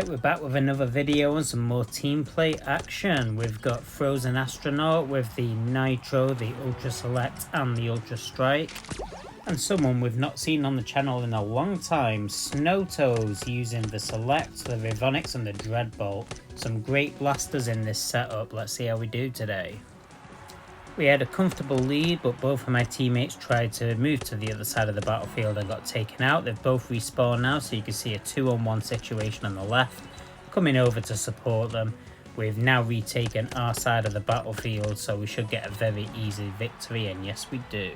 Alright, we're back with another video and some more team play action. We've got Frozen Astronaut with the Nitro, the Ultra Select and the Ultra Strike. And someone we've not seen on the channel in a long time, Snoetoes, using the Select, the Rivonics and the Dreadbolt. Some great blasters in this setup. Let's see how we do today. We had a comfortable lead, but both of my teammates tried to move to the other side of the battlefield and got taken out. They've both respawned now, so you can see a 2-on-1 situation on the left. Coming over to support them. We've now retaken our side of the battlefield, so we should get a very easy victory, and yes we do.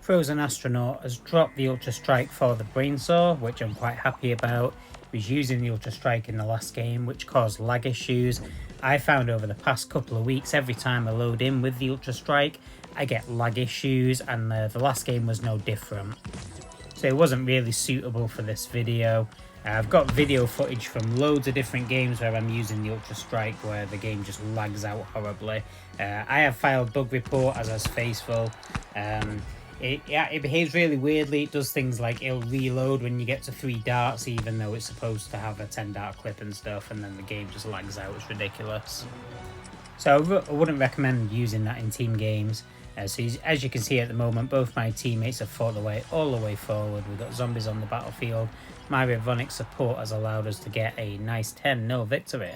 Frozen Astronaut has dropped the Ultra Strike for the Brainsaw, which I'm quite happy about. He was using the Ultra Strike in the last game, which caused lag issues. I found over the past couple of weeks, every time I load in with the Ultra Strike, I get lag issues, and the last game was no different. So it wasn't really suitable for this video. I've got video footage from loads of different games where I'm using the Ultra Strike where the game just lags out horribly. I have filed bug report as has Faithful. It behaves really weirdly. It does things like it'll reload when you get to 3 darts, even though it's supposed to have a 10 dart clip and stuff, and then the game just lags out. It's ridiculous. So I wouldn't recommend using that in team games. So as you can see at the moment, both my teammates have fought their way all the way forward. We've got zombies on the battlefield. My Rivonic support has allowed us to get a nice 10-0 victory.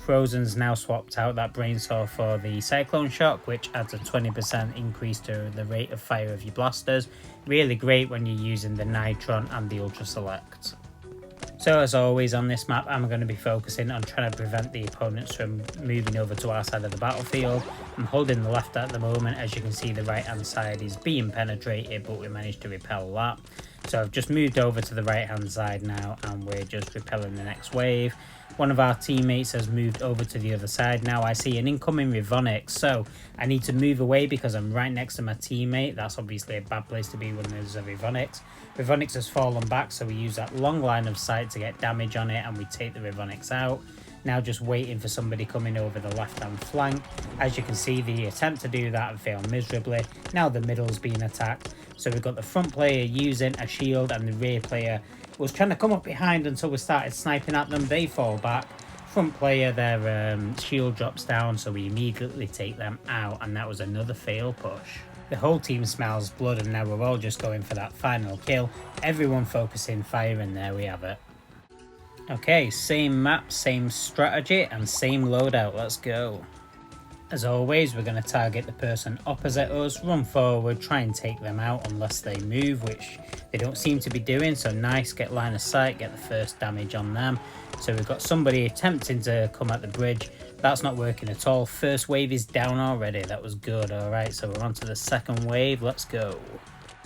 Frozen's now swapped out that Brainsaw for the Cyclone Shock, which adds a 20% increase to the rate of fire of your blasters. Really great when you're using the Nitron and the Ultra Select. So as always on this map, I'm going to be focusing on trying to prevent the opponents from moving over to our side of the battlefield. I'm holding the left at the moment. As you can see, the right hand side is being penetrated, but we managed to repel that. So I've just moved over to the right hand side now, and we're just repelling the next wave. One of our teammates has moved over to the other side. Now I see an incoming Rivonic, so I need to move away because I'm right next to my teammate. That's obviously a bad place to be when there's a Rivonics. Rivonics has fallen back, so we use that long line of sight to get damage on it, and we take the Rivonics out. Now just waiting for somebody coming over the left hand flank. As you can see, the attempt to do that failed miserably. Now the middle's being attacked. So we've got the front player using a shield, and the rear player was trying to come up behind until we started sniping at them. They fall back. Front player, their shield drops down, so we immediately take them out, and that was another fail push. The whole team smells blood, and now we're all just going for that final kill. Everyone focusing fire, and there we have it. Okay, same map, same strategy, and same loadout. Let's go. As always, we're going to target the person opposite us, run forward, try and take them out unless they move, which they don't seem to be doing. So nice, get line of sight, get the first damage on them. So we've got somebody attempting to come at the bridge. That's not working at all. First wave is down already. That was good. All right, so we're on to the second wave. Let's go.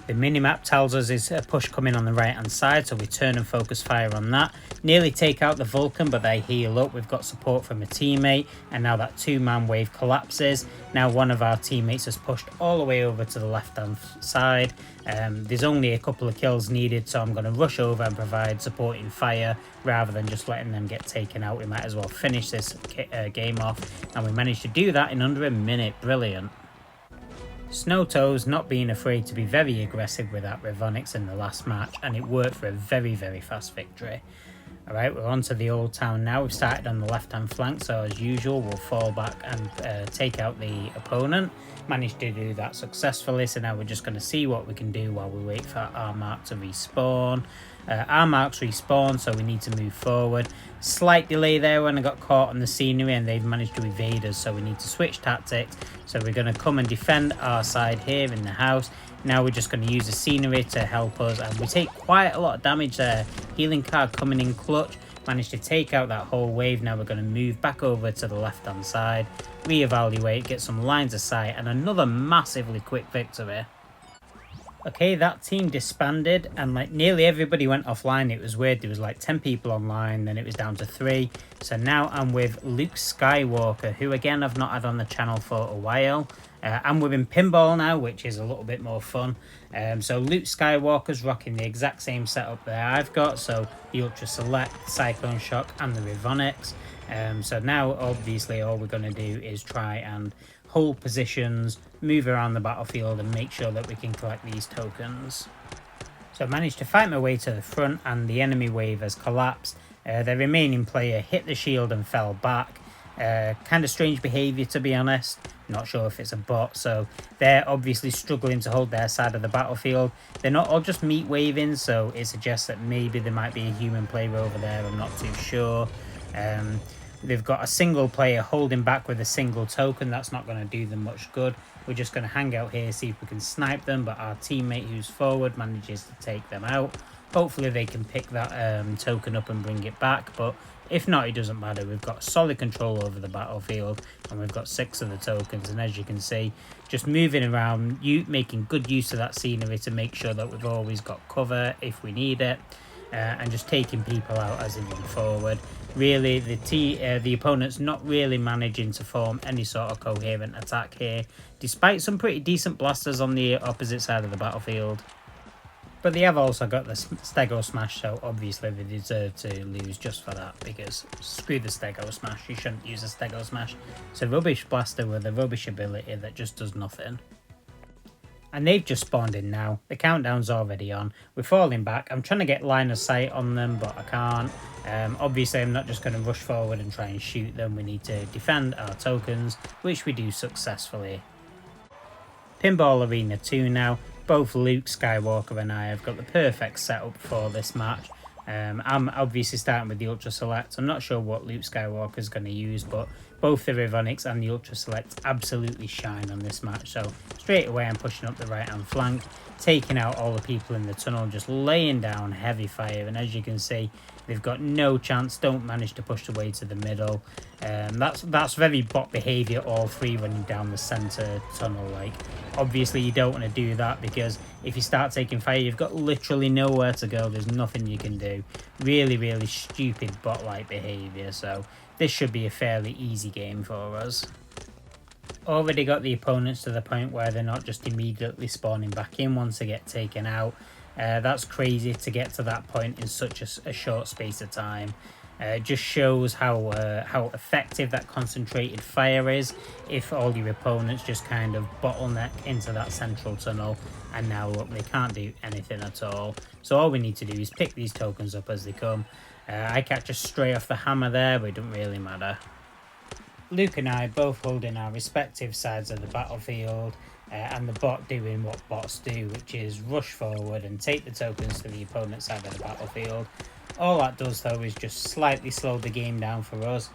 The minimap tells us is a push coming on the right hand side, so we turn and focus fire on that. Nearly take out the Vulcan, but they heal up. We've got support from a teammate, and now that 2-man wave collapses. Now one of our teammates has pushed all the way over to the left hand side. There's only a couple of kills needed, so I'm going to rush over and provide supporting fire rather than just letting them get taken out. We might as well finish this game off, and we managed to do that in under a minute. Brilliant. Snoetoes not being afraid to be very aggressive with that Rivonics in the last match, and it worked for a very, very fast victory. Alright, we're on to the old town now. We've started on the left hand flank, so as usual we'll fall back and take out the opponent. Managed to do that successfully, so now we're just going to see what we can do while we wait for our mark to respawn. Our marks respawn, so we need to move forward. Slight delay there when I got caught on the scenery, and they've managed to evade us, so we need to switch tactics. So we're going to come and defend our side here in the house. Now we're just going to use the scenery to help us, and we take quite a lot of damage there. Healing card coming in clutch. Managed to take out that whole wave. Now we're going to move back over to the left hand side, reevaluate, get some lines of sight, and another massively quick victory. Okay, that team disbanded, and like nearly everybody went offline. It was weird. There was like 10 people online, then it was down to 3. So now I'm with LukeSkywalk3r, who again I've not had on the channel for a while. I'm within pinball now, which is a little bit more fun. So LukeSkywalk3r's rocking the exact same setup that I've got. So the Ultra Select, Cyclone Shock, and the Rivonics. So now obviously all we're going to do is try and hold positions, move around the battlefield, and make sure that we can collect these tokens. So I managed to fight my way to the front and the enemy wave has collapsed. The remaining player hit the shield and fell back. Kind of strange behaviour, to be honest. Not sure if it's a bot, so they're obviously struggling to hold their side of the battlefield. They're not all just meat waving, so it suggests that maybe there might be a human player over there. I'm not too sure. They've got a single player holding back with a single token. That's not going to do them much good. We're just going to hang out here, see if we can snipe them, but our teammate who's forward manages to take them out. Hopefully they can pick that token up and bring it back, but if not, it doesn't matter. We've got solid control over the battlefield and we've got 6 of the tokens, and as you can see, just moving around, making good use of that scenery to make sure that we've always got cover if we need it, and just taking people out as they run forward. Really, the opponent's not really managing to form any sort of coherent attack here, despite some pretty decent blasters on the opposite side of the battlefield. But they have also got the Stego Smash, so obviously they deserve to lose just for that, because screw the Stego Smash, you shouldn't use a Stego Smash. It's a rubbish blaster with a rubbish ability that just does nothing. And they've just spawned in now. The countdown's already on. We're falling back. I'm trying to get line of sight on them, but I can't. Obviously, I'm not just going to rush forward and try and shoot them. We need to defend our tokens, which we do successfully. Pinball Arena 2 now. Both LukeSkywalk3r and I have got the perfect setup for this match. I'm obviously starting with the Ultra Select. I'm not sure what LukeSkywalk3r is going to use, but both the Rivonics and the Ultra Select absolutely shine on this match. So straight away I'm pushing up the right hand flank, taking out all the people in the tunnel, just laying down heavy fire, and as you can see, they've got no chance, don't manage to push their way to the middle. That's very bot behaviour, all 3 running down the centre tunnel. Like, obviously you don't want to do that, because if you start taking fire, you've got literally nowhere to go. There's nothing you can do. Really, really stupid bot-like behaviour, so this should be a fairly easy game for us. Already got the opponents to the point where they're not just immediately spawning back in once they get taken out. That's crazy to get to that point in such a short space of time. It just shows how effective that concentrated fire is if all your opponents just kind of bottleneck into that central tunnel, and now look, they can't do anything at all. So all we need to do is pick these tokens up as they come. I catch a stray off the hammer there, but it doesn't really matter. Luke and I both holding our respective sides of the battlefield, and the bot doing what bots do, which is rush forward and take the tokens to the opponent's side of the battlefield. All that does though is just slightly slow the game down for us.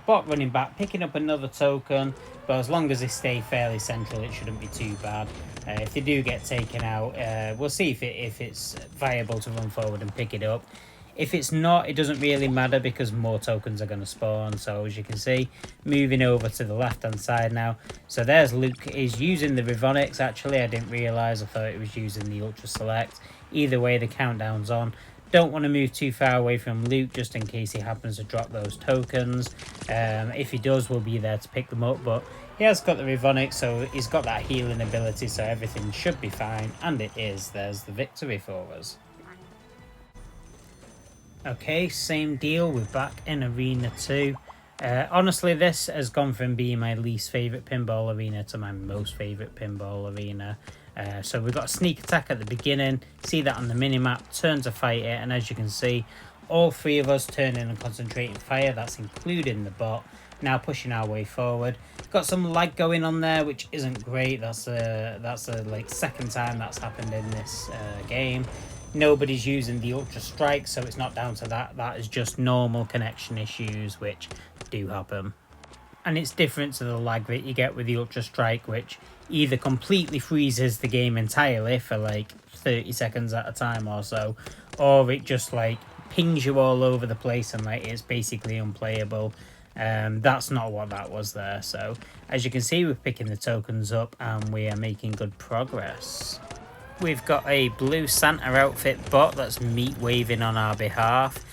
Bot running back, picking up another token, but as long as they stay fairly central, it shouldn't be too bad. If they do get taken out, we'll see if it's viable to run forward and pick it up. If it's not, it doesn't really matter, because more tokens are going to spawn. So as you can see, moving over to the left hand side now. So there's Luke is using the Rivonics. Actually, I didn't realise. I thought it was using the Ultra Select. Either way, the countdown's on. Don't want to move too far away from Luke, just in case he happens to drop those tokens. If he does, we'll be there to pick them up. But he has got the Rivonics, so he's got that healing ability, so everything should be fine. And it is. There's the victory for us. Okay, same deal, we're back in Arena 2. Honestly, this has gone from being my least favourite pinball arena to my most favourite pinball arena. So we've got a sneak attack at the beginning, see that on the minimap, turn to fight it, and as you can see, all 3 of us turning and concentrating fire, that's including the bot. Now pushing our way forward. Got some lag going on there, which isn't great. That's a like second time that's happened in this game. Nobody's using the Ultra Strike, so it's not down to that. That is just normal connection issues, which do happen. And it's different to the lag that you get with the Ultra Strike, which either completely freezes the game entirely for like 30 seconds at a time or so, or it just like pings you all over the place and like it's basically unplayable. That's not what that was there. So as you can see, we're picking the tokens up and we are making good progress. We've got a blue Santa outfit bot that's meat waving on our behalf.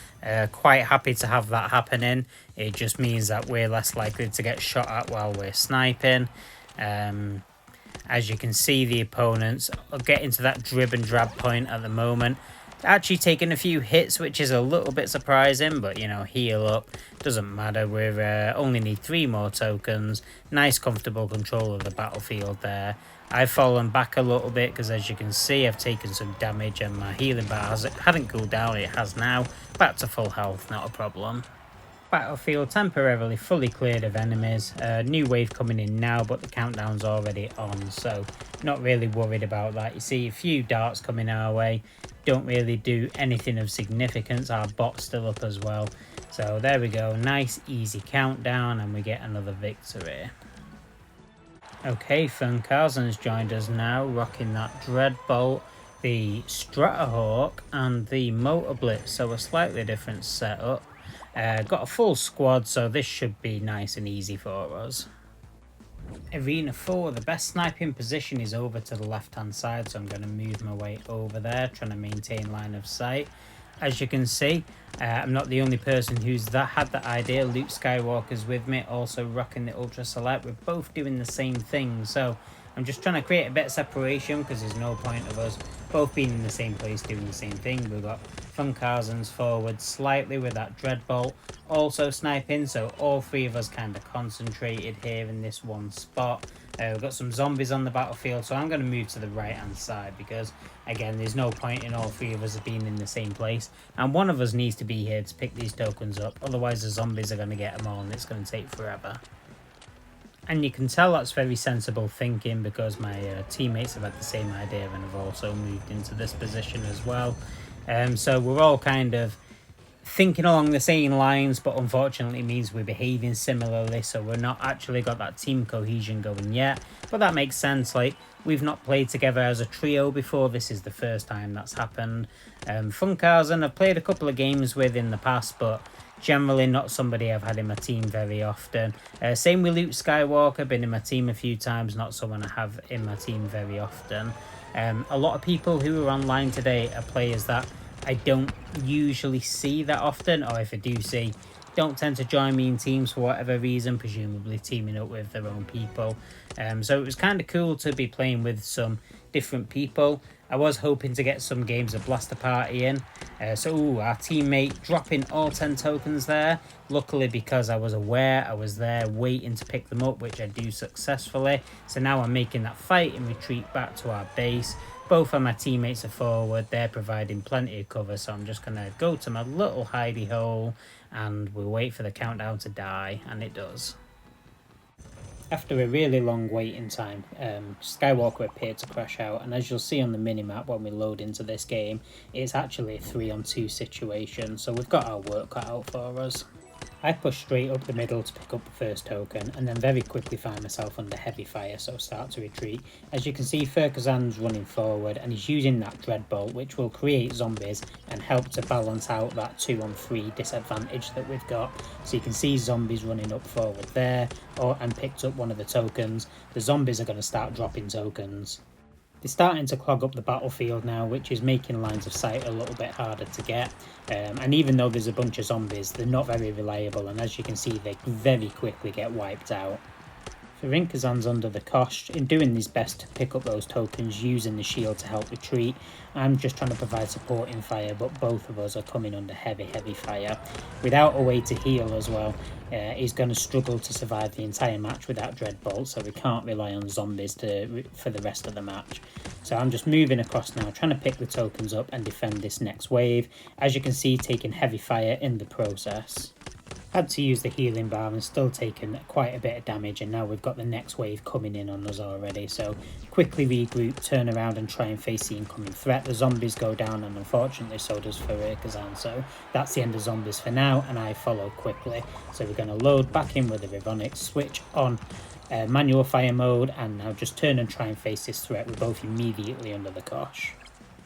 Quite happy to have that happening. It just means that we're less likely to get shot at while we're sniping. As you can see, the opponents are getting to that drib and drab point at the moment. Actually taking a few hits, which is a little bit surprising, but you know, heal up, doesn't matter. We're only need 3 more tokens. Nice comfortable control of the battlefield there, I've fallen back a little bit because, as you can see, I've taken some damage and my healing bar hadn't cooled down. It has now. Back to full health, not a problem. Battlefield temporarily fully cleared of enemies. New wave coming in now, but the countdown's already on, so not really worried about that. You see a few darts coming our way. Don't really do anything of significance. Our bot's still up as well. So there we go. Nice, easy countdown, and we get another victory. Okay, Fürinkazan's joined us now, rocking that Dreadbolt, the Stratohawk, and the Motor Blitz, so a slightly different setup. Got a full squad, so this should be nice and easy for us. Arena 4, the best sniping position is over to the left hand side, so I'm going to move my way over there, trying to maintain line of sight. As you can see, I'm not the only person who's had that idea. LukeSkywalk3r's with me, also rocking the Ultra Select. We're both doing the same thing, so I'm just trying to create a bit of separation because there's no point of us both being in the same place doing the same thing. We've got Fürinkazan's forward slightly with that Dreadbolt also sniping, so all three of us kind of concentrated here in this one spot. We've got some zombies on the battlefield, so I'm going to move to the right hand side because, again, there's no point in all three of us being in the same place, and one of us needs to be here to pick these tokens up, otherwise the zombies are going to get them all and it's going to take forever. And you can tell that's very sensible thinking because my teammates have had the same idea and have also moved into this position as well. So we're all kind of thinking along the same lines, but unfortunately it means we're behaving similarly, so we're not actually got that team cohesion going yet. But that makes sense, like, we've not played together as a trio before. This is the first time that's happened. Fürinkazan I've played a couple of games with in the past, but generally not somebody I've had in my team very often. Same with LukeSkywalk3r, been in my team a few times, not someone I have in my team very often. A lot of people who are online today are players that I don't usually see that often, or if I do see, don't tend to join me in teams for whatever reason, presumably teaming up with their own people. So it was kind of cool to be playing with some different people. I was hoping to get some games of Blaster Party in. So our teammate dropping all 10 tokens there. Luckily, because I was aware, I was there waiting to pick them up, which I do successfully. So now I'm making that fight and retreat back to our base. Both of my teammates are forward. They're providing plenty of cover, so I'm just going to go to my little hidey hole and we'll wait for the countdown to die, and it does. After a really long waiting time, Skywalker appeared to crash out, and as you'll see on the minimap when we load into this game, it's actually a 3-on-2 situation, so we've got our work cut out for us. I pushed straight up the middle to pick up the first token, and then very quickly find myself under heavy fire, so start to retreat. As you can see, Fürinkazan's running forward, and he's using that Dreadbolt, which will create zombies and help to balance out that 2-on-3 disadvantage that we've got. So you can see zombies running up forward there, and picked up one of the tokens. The zombies are going to start dropping tokens. They're starting to clog up the battlefield now, which is making lines of sight a little bit harder to get. And even though there's a bunch of zombies, they're not very reliable, and as you can see, they very quickly get wiped out. Fürinkazan's under the cosh, in doing his best to pick up those tokens, using the shield to help retreat. I'm just trying to provide supporting fire, but both of us are coming under heavy fire. Without a way to heal as well, he's going to struggle to survive the entire match without Dreadbolt, so we can't rely on zombies for the rest of the match. So I'm just moving across now, trying to pick the tokens up and defend this next wave. As you can see, taking heavy fire in the process. Had to use the healing bar and still taken quite a bit of damage, and now we've got the next wave coming in on us already, so quickly regroup, turn around and try and face the incoming threat. The zombies go down, and unfortunately so does Fürinkazan, so that's the end of zombies for now, and I follow quickly. So we're going to load back in with the Rivonics, switch on manual fire mode, and now just turn and try and face this threat. We're both immediately under the cosh.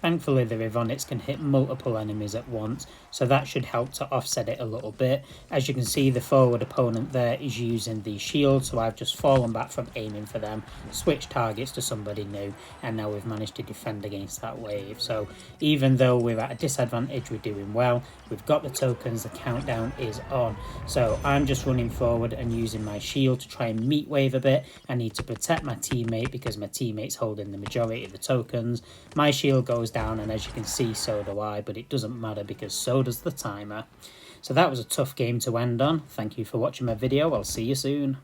Thankfully, the Rivonics can hit multiple enemies at once, so that should help to offset it a little bit. As you can see, the forward opponent there is using the shield, so I've just fallen back from aiming for them, switched targets to somebody new, and now we've managed to defend against that wave. So even though we're at a disadvantage, we're doing well. We've got the tokens, the countdown is on. So I'm just running forward and using my shield to try and meet wave a bit. I need to protect my teammate because my teammate's holding the majority of the tokens. My shield goes down, and as you can see, so do I, but it doesn't matter because so does the timer. So that was a tough game to end on. Thank you for watching my video. I'll see you soon.